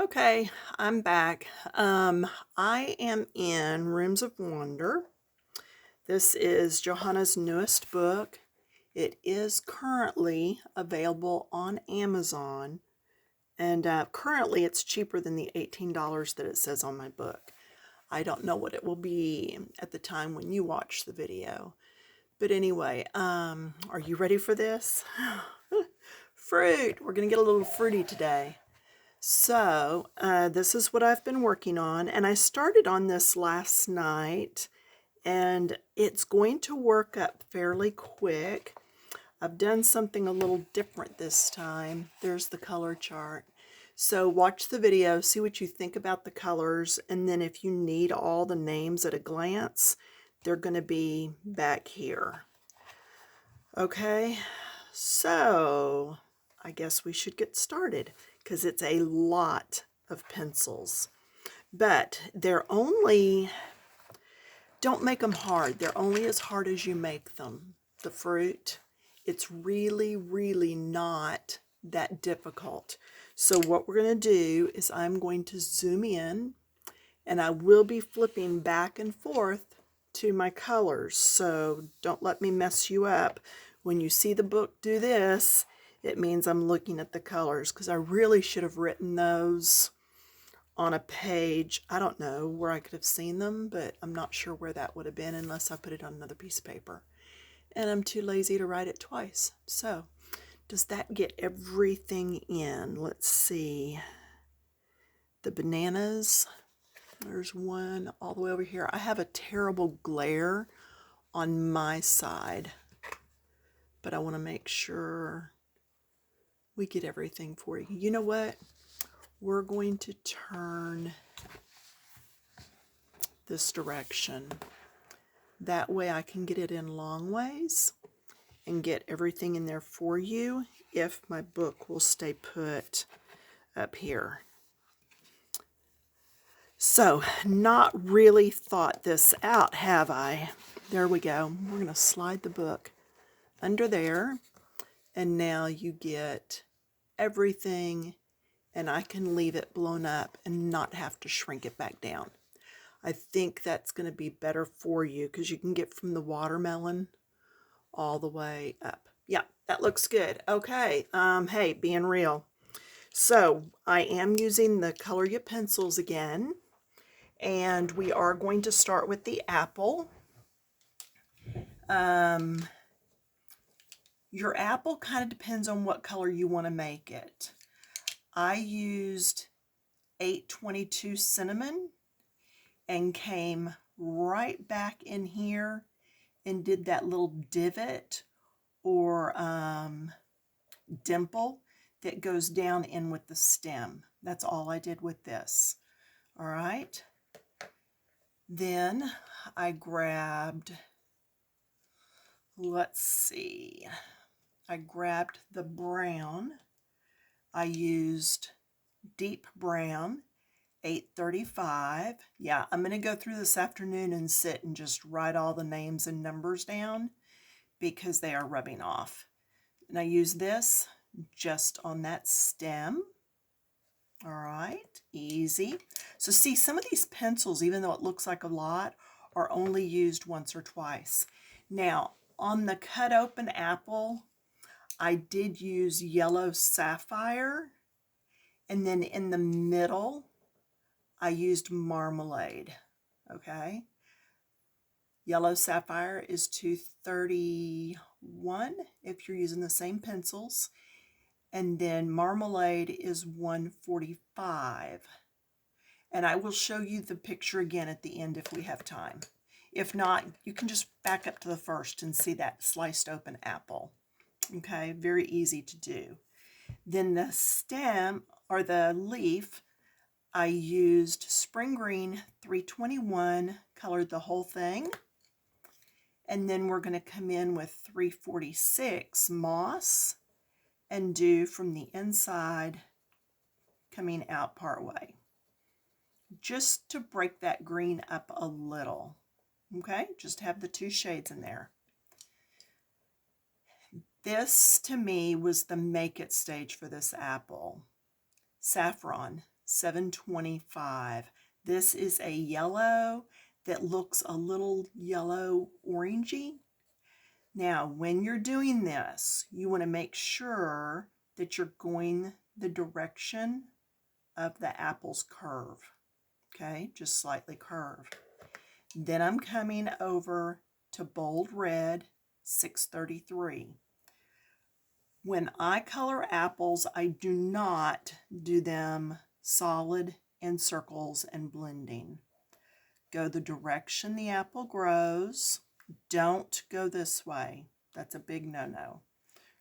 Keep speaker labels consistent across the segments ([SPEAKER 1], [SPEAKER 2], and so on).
[SPEAKER 1] Okay, I'm back. I am in Rooms of Wonder. This is Johanna's newest book. It is currently available on Amazon, and currently it's cheaper than the $18 that it says on my book. I don't know what it will be at the time when you watch the video. But anyway, are you ready for this? Fruit! We're going to get a little fruity today. So, this is what I've been working on, and I started on this last night, and it's going to work up fairly quick. I've done something a little different this time. There's the color chart. So watch the video, see what you think about the colors, and then if you need all the names at a glance, they're going to be back here. Okay, so I guess we should get started because it's a lot of pencils. But they're only, don't make them hard. They're only as hard as you make them. The fruit, it's really, really not that difficult. So what we're going to do is I'm going to zoom in, and I will be flipping back and forth to my colors. So don't let me mess you up. When you see the book do this, it means I'm looking at the colors, because I really should have written those on a page. I don't know where I could have seen them, but I'm not sure where that would have been unless I put it on another piece of paper. And I'm too lazy to write it twice. So, does that get everything in? Let's see. The bananas. There's one all the way over here. I have a terrible glare on my side, but I want to make sure we get everything for you. You know what? We're going to turn this direction. That way I can get it in long ways and get everything in there for you if my book will stay put up here. So, not really thought this out, have I? There we go. We're going to slide the book under there, and now you get everything, and I can leave it blown up and not have to shrink it back down. I think that's going to be better for you because you can get from the watermelon all the way up. Yeah, that looks good. Okay, hey, being real. So I am using the Colorya pencils again, and we are going to start with the apple. Your apple kind of depends on what color you want to make it. I used 822 cinnamon and came right back in here and did that little divot or dimple that goes down in with the stem. That's all I did with this. All right. Then I grabbed, let's see, I grabbed the brown. I used deep brown, 835. Yeah, I'm going to go through this afternoon and sit and just write all the names and numbers down because they are rubbing off. And I use this just on that stem. All right, easy. So see, some of these pencils, even though it looks like a lot, are only used once or twice. Now, on the cut open apple, I did use yellow sapphire, and then in the middle, I used marmalade, okay? Yellow sapphire is 231 if you're using the same pencils, and then marmalade is 145. And I will show you the picture again at the end if we have time. If not, you can just back up to the first and see that sliced open apple. Okay, very easy to do. Then the stem or the leaf, I used spring green 321, colored the whole thing. And then we're going to come in with 346 moss and do from the inside coming out part way, just to break that green up a little. Okay, just have the two shades in there. This to me was the make it stage for this apple. Saffron $7.25. This is a yellow that looks a little yellow orangey. Now, when you're doing this, you want to make sure that you're going the direction of the apple's curve. Okay, just slightly curved. Then I'm coming over to bold red, 633. When I color apples, I do not do them solid in circles and blending. Go the direction the apple grows. Don't go this way. That's a big no-no.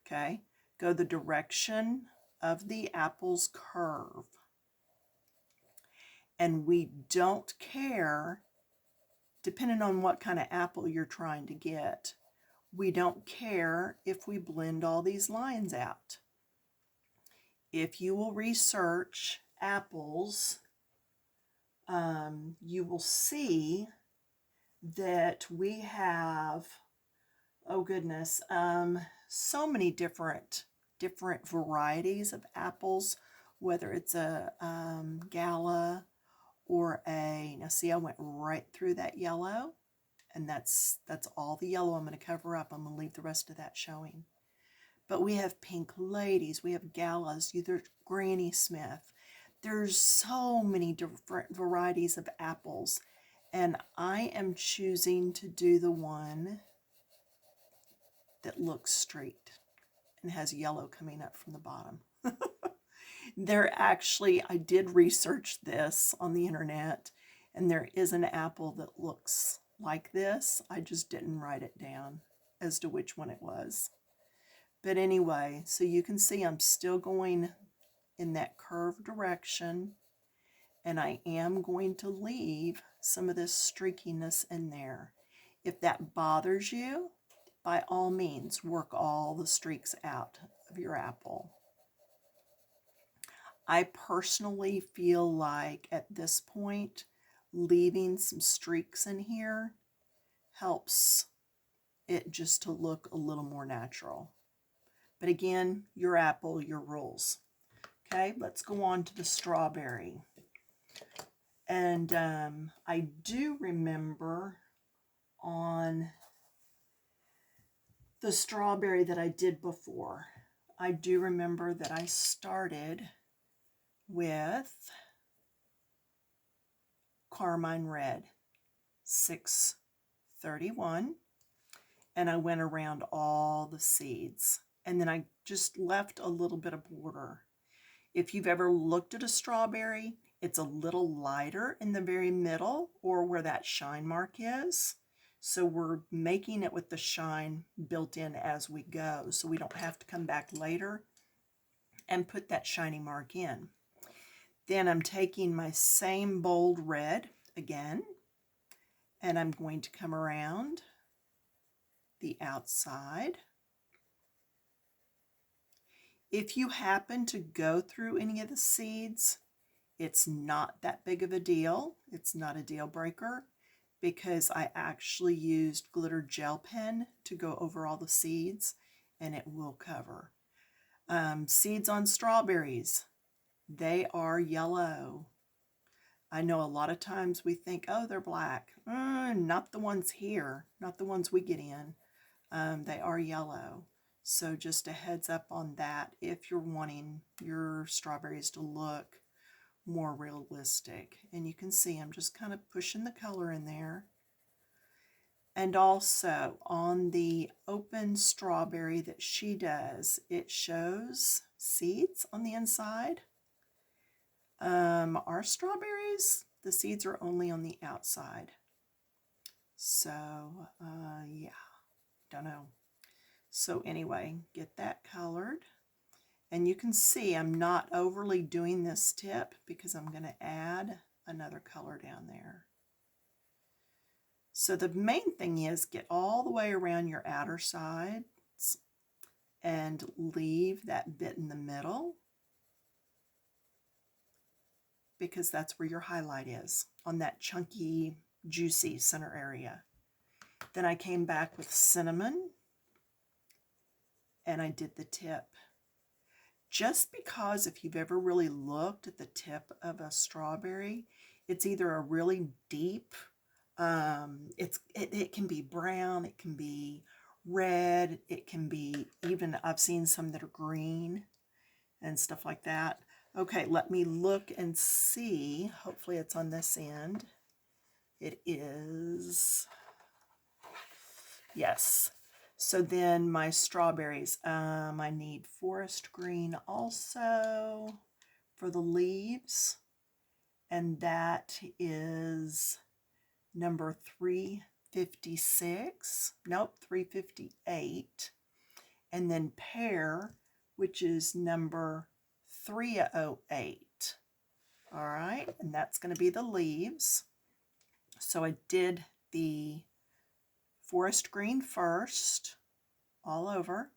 [SPEAKER 1] Okay? Go the direction of the apple's curve. And we don't care, depending on what kind of apple you're trying to get, we don't care if we blend all these lines out. If you will research apples, you will see that we have, oh goodness, so many different varieties of apples, whether it's a Gala or now see, I went right through that yellow, and that's all the yellow I'm going to cover up. I'm going to leave the rest of that showing. But we have pink ladies, we have Galas, there's Granny Smith. There's so many different varieties of apples, and I am choosing to do the one that looks straight and has yellow coming up from the bottom. I did research this on the internet, and there is an apple that looks like this. I just didn't write it down as to which one it was. But anyway, so you can see I'm still going in that curved direction, and I am going to leave some of this streakiness in there. If that bothers you, by all means, work all the streaks out of your apple. I personally feel like at this point, leaving some streaks in here helps it just to look a little more natural. But again, your apple, your rules. Okay, let's go on to the strawberry. And I do remember on the strawberry that I did before, I do remember that I started with carmine red, 631, and I went around all the seeds, and then I just left a little bit of border. If you've ever looked at a strawberry, it's a little lighter in the very middle or where that shine mark is. So we're making it with the shine built in as we go, so we don't have to come back later and put that shiny mark in. Then I'm taking my same bold red again, and I'm going to come around the outside. If you happen to go through any of the seeds, it's not that big of a deal. It's not a deal breaker, because I actually used glitter gel pen to go over all the seeds, and it will cover. Seeds on strawberries, they are yellow. I know a lot of times we think, oh, they're black. Not the ones here, not the ones we get in. They are yellow. So just a heads up on that if you're wanting your strawberries to look more realistic. And you can see I'm just kind of pushing the color in there. And also on the open strawberry that she does, it shows seeds on the inside. Our strawberries, the seeds are only on the outside. So, yeah, don't know. So anyway, get that colored. And you can see I'm not overly doing this tip because I'm going to add another color down there. So the main thing is get all the way around your outer sides and leave that bit in the middle, because that's where your highlight is, on that chunky, juicy center area. Then I came back with cinnamon, and I did the tip. just because if you've ever really looked at the tip of a strawberry, it's either a really deep, it can be brown, it can be red, it can be even, I've seen some that are green and stuff like that. Okay, let me look and see. Hopefully it's on this end. It is. Yes. So then my strawberries, I need forest green also for the leaves. And that is number 356. Nope, 358. And then pear, which is number 308. All right, and that's going to be the leaves. So I did the forest green first, all over.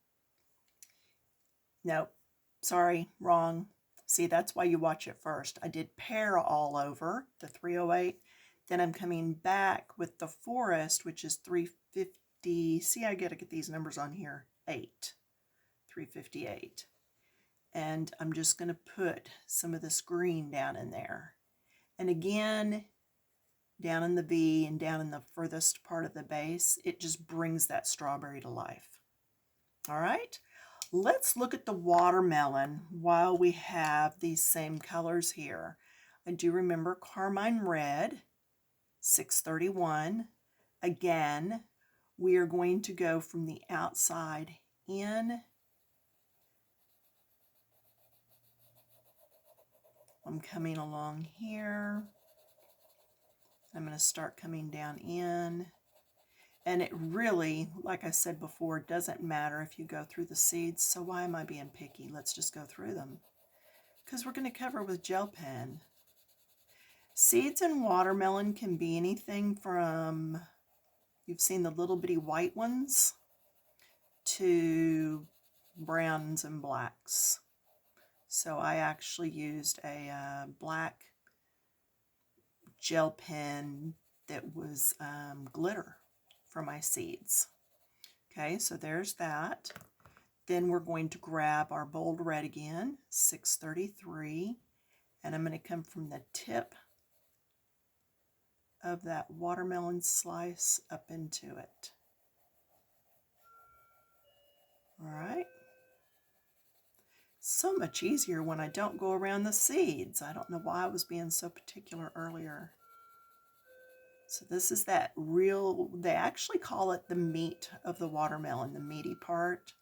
[SPEAKER 1] Nope, sorry, wrong. See, that's why you watch it first. I did pear all over, the 308. Then I'm coming back with the forest, which is 350. See, I gotta get these numbers on here. 358. And I'm just gonna put some of this green down in there. And again, down in the V and down in the furthest part of the base, it just brings that strawberry to life. All right, let's look at the watermelon while we have these same colors here. I do remember carmine red, 631. Again, we are going to go from the outside in. I'm coming along here. I'm going to start coming down in. And it really, like I said before, doesn't matter if you go through the seeds. So why am I being picky? Let's just go through them. Because we're going to cover with gel pen. Seeds in watermelon can be anything from, you've seen the little bitty white ones, to browns and blacks. So I actually used a black gel pen that was glitter for my seeds. Okay, so there's that. Then we're going to grab our bold red again, 633, and I'm going to come from the tip of that watermelon slice up into it. All right. So much easier when I don't go around the seeds. I don't know why I was being so particular earlier. So this is that real, they actually call it the meat of the watermelon, the meaty part,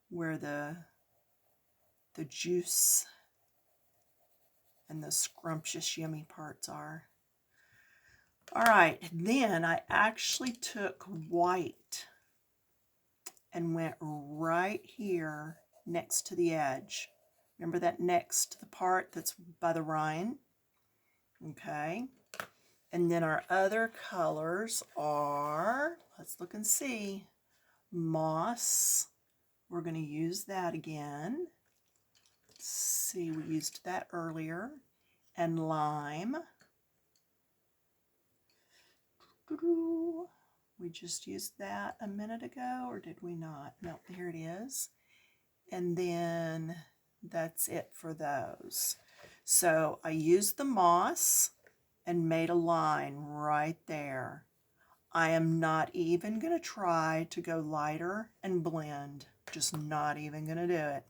[SPEAKER 1] where the juice and the scrumptious yummy parts are. All right, then I actually took white and went right here next to the edge. Remember that next to the part that's by the rind? Okay. And then our other colors are, let's look and see, moss. We're going to use that again. Let's see, we used that earlier. And lime. We just used that a minute ago, or did we not? No, here it is. And then that's it for those. So I used the moss and made a line right there. I am not even going to try to go lighter and blend. Just not even going to do it.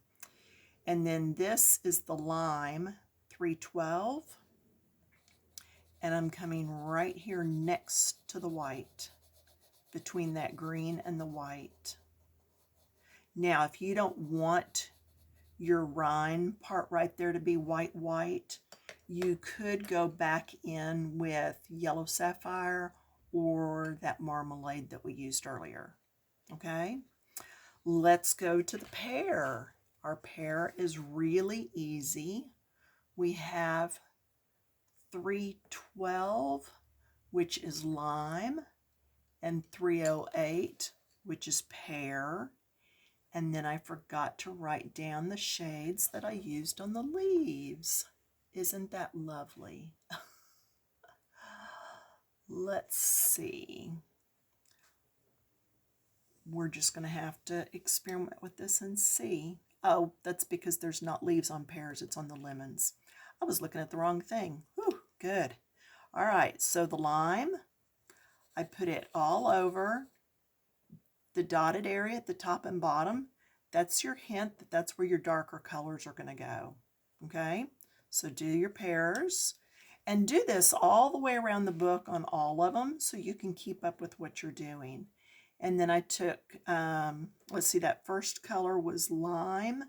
[SPEAKER 1] And then this is the lime, 312. And I'm coming right here next to the white, between that green and the white. Now, if you don't want your rind part right there to be white, you could go back in with yellow sapphire or that marmalade that we used earlier. Okay, let's go to the pear. Our pear is really easy. We have 312, which is lime, and 308, which is pear. And then I forgot to write down the shades that I used on the leaves. Isn't that lovely? Let's see. We're just going to have to experiment with this and see. Oh, that's because there's not leaves on pears. It's on the lemons. I was looking at the wrong thing. Whew, good. All right, so the lime, I put it all over the dotted area at the top and bottom. That's your hint that that's where your darker colors are going to go. Okay, so do your pears. And do this all the way around the book on all of them so you can keep up with what you're doing. And then I took, let's see, that first color was lime.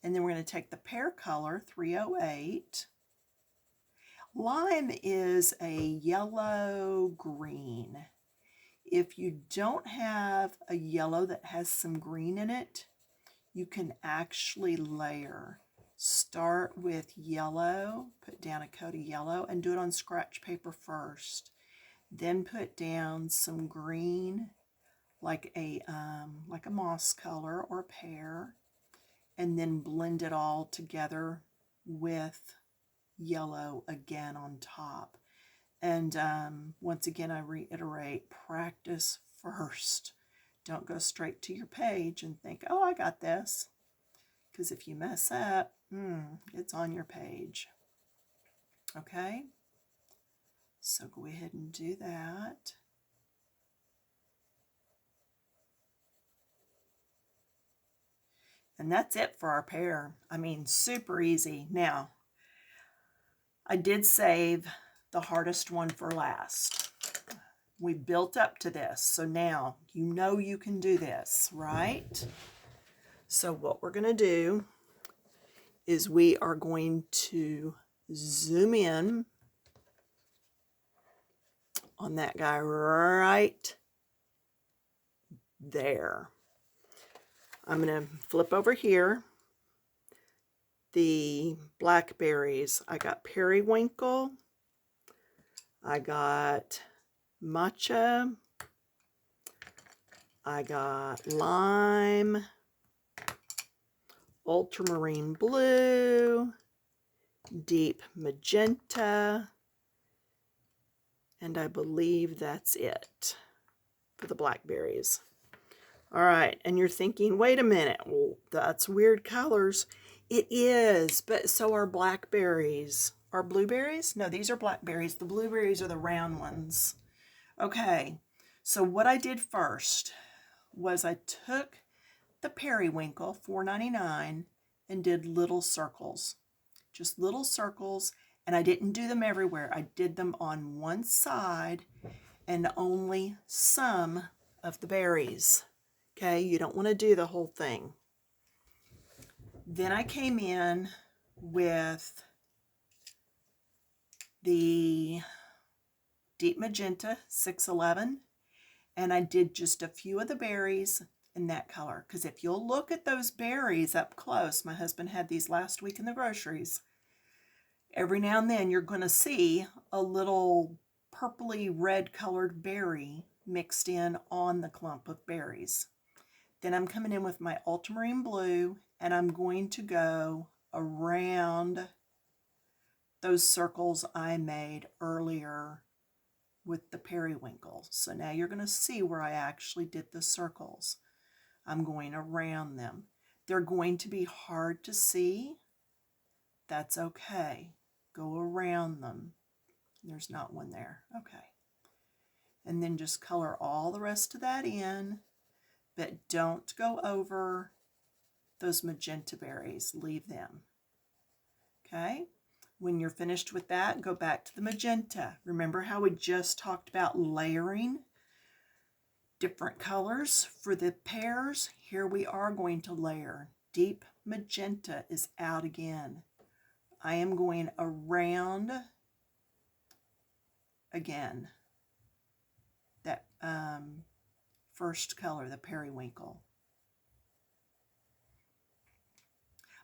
[SPEAKER 1] And then we're going to take the pear color, 308. Lime is a yellow-green. If you don't have a yellow that has some green in it, you can actually layer. Start with yellow, put down a coat of yellow, and do it on scratch paper first. Then put down some green, like a moss color or pear, and then blend it all together with yellow again on top. And once again, I reiterate, practice first. Don't go straight to your page and think, oh, I got this. Because if you mess up, it's on your page. Okay? So go ahead and do that. And that's it for our pear. I mean, super easy. Now, I did save the hardest one for last. We built up to this, so now you know you can do this, right? So what we're going to do is we are going to zoom in on that guy right there. I'm going to flip over here. The blackberries, I got periwinkle, I got matcha, I got lime, ultramarine blue, deep magenta, and I believe that's it for the blackberries. All right, and you're thinking, wait a minute, well, that's weird colors. It is, but so are blackberries. Are blueberries? No, these are blackberries. The blueberries are the round ones. Okay, so what I did first was I took the periwinkle, $4.99, and did little circles. Just little circles, and I didn't do them everywhere. I did them on one side and only some of the berries. Okay, you don't want to do the whole thing. Then I came in with the deep magenta, 611, and I did just a few of the berries in that color. Because if you'll look at those berries up close, my husband had these last week in the groceries, every now and then you're going to see a little purpley red colored berry mixed in on the clump of berries. Then I'm coming in with my ultramarine blue, and I'm going to go around those circles I made earlier with the periwinkle. So now you're going to see where I actually did the circles. I'm going around them. They're going to be hard to see. That's okay. Go around them. There's not one there. Okay. And then just color all the rest of that in, but don't go over those magenta berries. Leave them. Okay? When you're finished with that, go back to the magenta. Remember how we just talked about layering different colors for the pears? Here we are going to layer. Deep magenta is out again. I am going around again that first color, the periwinkle.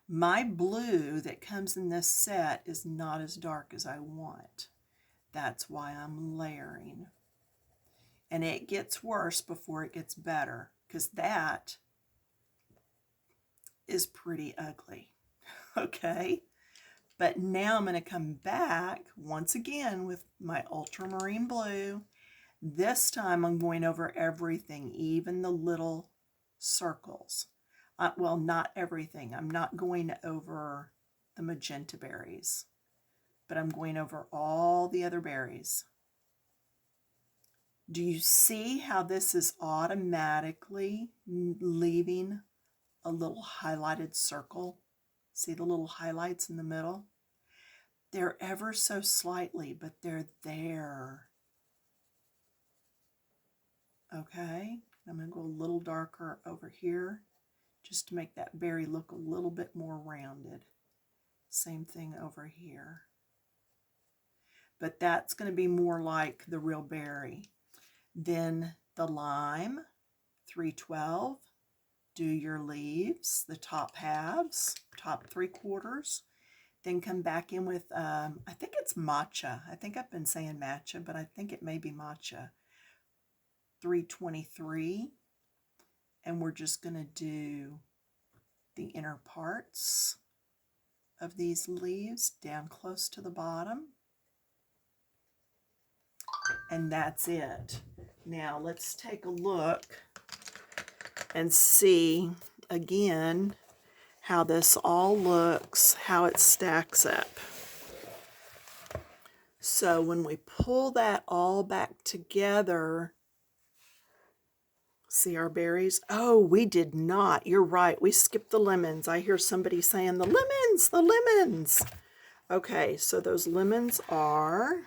[SPEAKER 1] My blue that comes in this set is not as dark as I want. That's why I'm layering. And it gets worse before it gets better, because that is pretty ugly. Okay? But now I'm going to come back once again with my ultramarine blue. This time I'm going over everything, even the little circles. Well, not everything. I'm not going over the magenta berries, but I'm going over all the other berries. Do you see how this is automatically leaving a little highlighted circle? See the little highlights in the middle? They're ever so slightly, but they're there. Okay, I'm going to go a little darker over here just to make that berry look a little bit more rounded. Same thing over here. But that's going to be more like the real berry. Then the lime, 312. Do your leaves, the top halves, top 3/4. Then come back in with, I think it's matcha. I think I've been saying matcha, but I think it may be matcha. 323. And we're just going to do the inner parts of these leaves down close to the bottom. And that's it. Now let's take a look and see again how this all looks, how it stacks up. So when we pull that all back together, see our berries? Oh, we did not. You're right. We skipped the lemons. I hear somebody saying the lemons, the lemons. Okay, so those lemons are,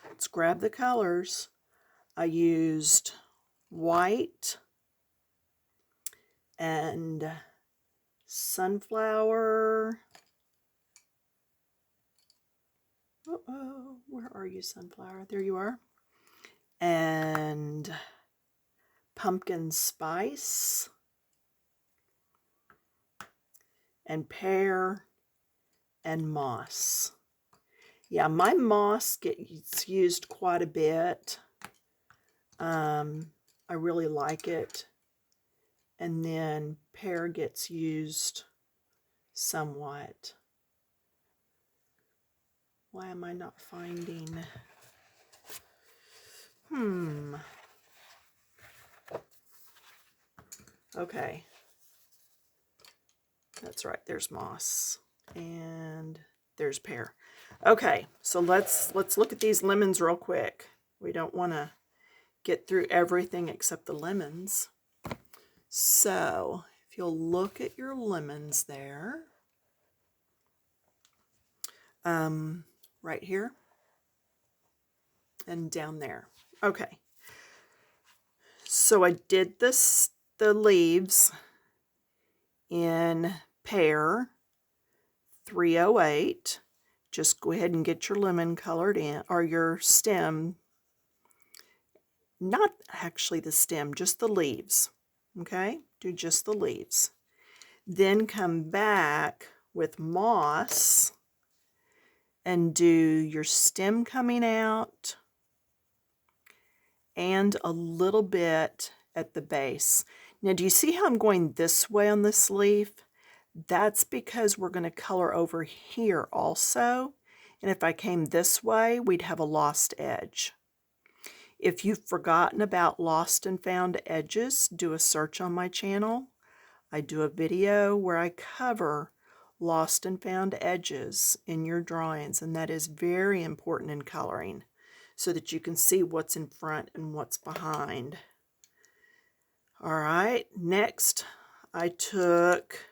[SPEAKER 1] let's grab the colors. I used white and sunflower. Uh-oh, where are you, sunflower? There you are. And pumpkin spice and pear and moss. Yeah, my moss gets used quite a bit. I really like it. And then pear gets used somewhat. Why am I not finding? Okay. That's right, there's moss. And there's pear. Okay, so let's look at these lemons real quick. We don't want to get through everything except the lemons. So, if you'll look at your lemons there, right here and down there. Okay. So I did the leaves in pear 308. Just go ahead and get your lemon colored in, or your stem. Not actually the stem, just the leaves. Okay? Do just the leaves. Then come back with moss and do your stem coming out and a little bit at the base. Now, do you see how I'm going this way on this leaf? That's because we're going to color over here also. And if I came this way, we'd have a lost edge. If you've forgotten about lost and found edges, do a search on my channel. I do a video where I cover lost and found edges in your drawings, and that is very important in coloring so that you can see what's in front and what's behind. All right, next I took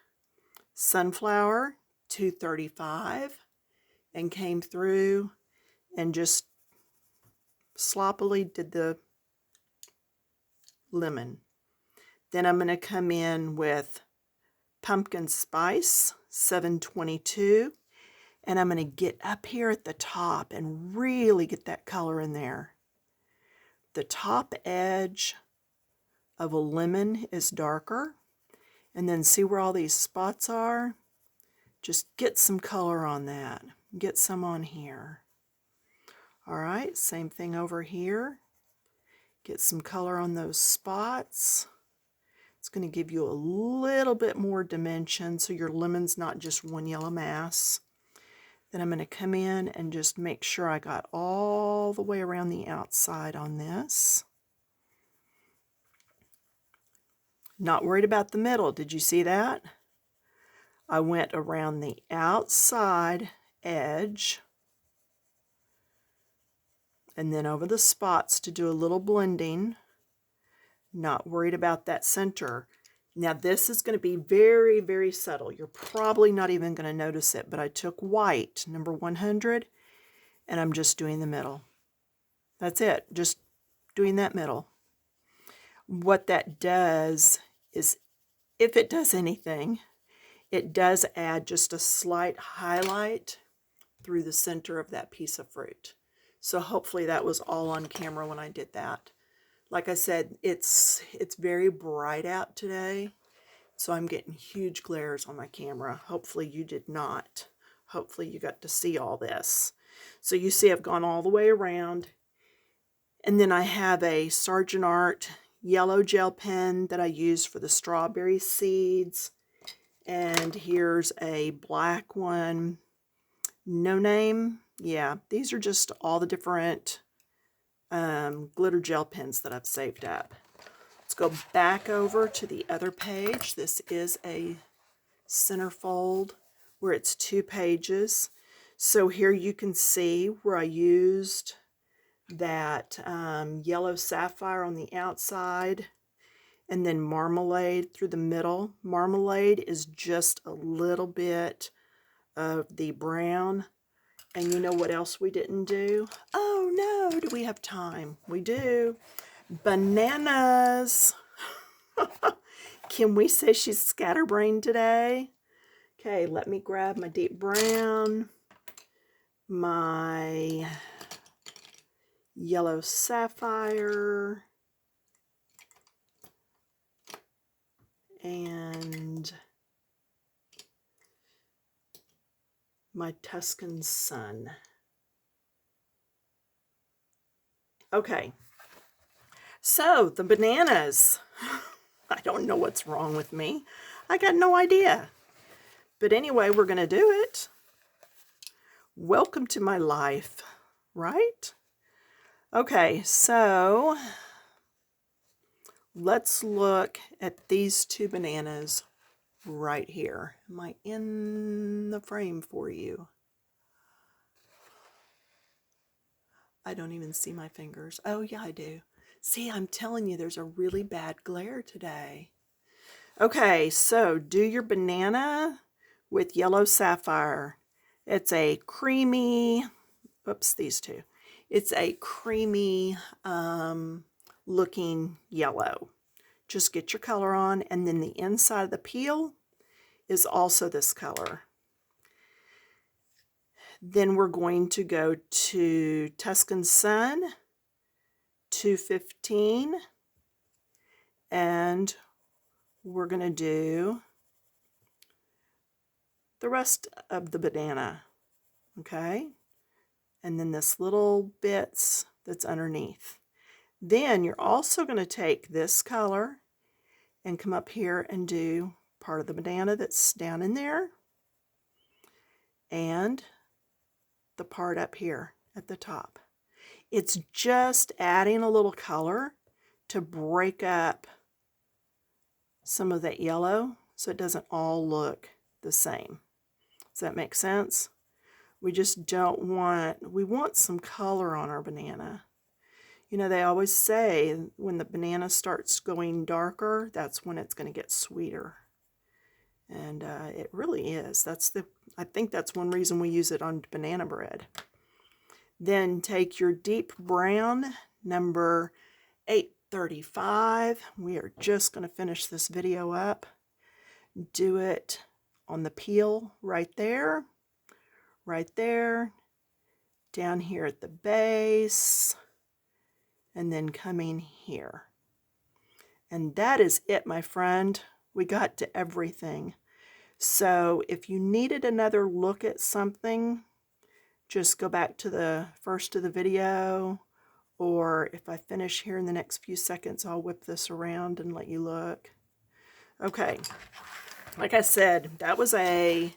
[SPEAKER 1] sunflower 235 and came through and just sloppily did the lemon. Then I'm going to come in with pumpkin spice 722, and I'm going to get up here at the top and really get that color in there. The top edge of a lemon is darker, and then see where all these spots are? Just get some color on that. Get some on here. All right, same thing over here. Get some color on those spots. It's going to give you a little bit more dimension so your lemon's not just one yellow mass. Then I'm going to come in and just make sure I got all the way around the outside on this. Not worried about the middle. Did you see that? I went around the outside edge and then over the spots to do a little blending. Not worried about that center. Now this is going to be very, very subtle. You're probably not even going to notice it, but I took white, number 100, and I'm just doing the middle. That's it, just doing that middle. What that does is, if it does anything, it does add just a slight highlight through the center of that piece of fruit. So hopefully that was all on camera when I did that. Like I said, it's very bright out today, so I'm getting huge glares on my camera. Hopefully you did not. Hopefully you got to see all this. So you see I've gone all the way around, and then I have a Sargent Art yellow gel pen that I use for the strawberry seeds, and here's a black one, no name. Yeah, these are just all the different glitter gel pens that I've saved up. Let's go back over to the other page. This is a centerfold where it's 2 pages. So here you can see where I used that yellow sapphire on the outside and then marmalade through the middle. Marmalade is just a little bit of the brown. And you know what else we didn't do? Oh no, do we have time? We do. Bananas. Can we say she's scatterbrained today? Okay, let me grab my deep brown, my yellow sapphire, and my Tuscan Sun. Okay, so the bananas. I don't know what's wrong with me. I got no idea. But anyway, we're going to do it. Welcome to my life, right? Okay, so let's look at these 2 bananas right here. Am I in the frame for you? I don't even see my fingers. Oh yeah, I do. See, I'm telling you, there's a really bad glare today. Okay, so do your banana with yellow sapphire. It's a creamy, oops, these 2. It's a creamy looking yellow. Just get your color on, and then the inside of the peel is also this color. Then we're going to go to Tuscan Sun, 215, and we're going to do the rest of the banana, okay? And then this little bits that's underneath. Then you're also going to take this color and come up here and do part of the banana that's down in there and the part up here at the top. It's just adding a little color to break up some of that yellow so it doesn't all look the same. Does that make sense? We just don't want, we want some color on our banana. You know, they always say when the banana starts going darker, that's when it's going to get sweeter. And it really is. I think that's one reason we use it on banana bread. Then take your deep brown, number 835. We are just going to finish this video up. Do it on the peel right there, down here at the base, and then coming here. And that is it, my friend. We got to everything. So if you needed another look at something, just go back to the first of the video, or if I finish here in the next few seconds, I'll whip this around and let you look. Okay, like I said, that was a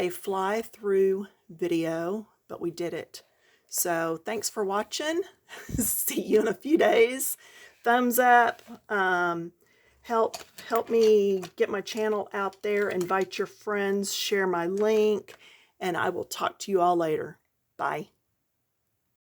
[SPEAKER 1] fly-through video, but we did it. So thanks for watching. See you in a few days. Thumbs up. help me get my channel out there, invite your friends, share my link, and I will talk to you all later. Bye.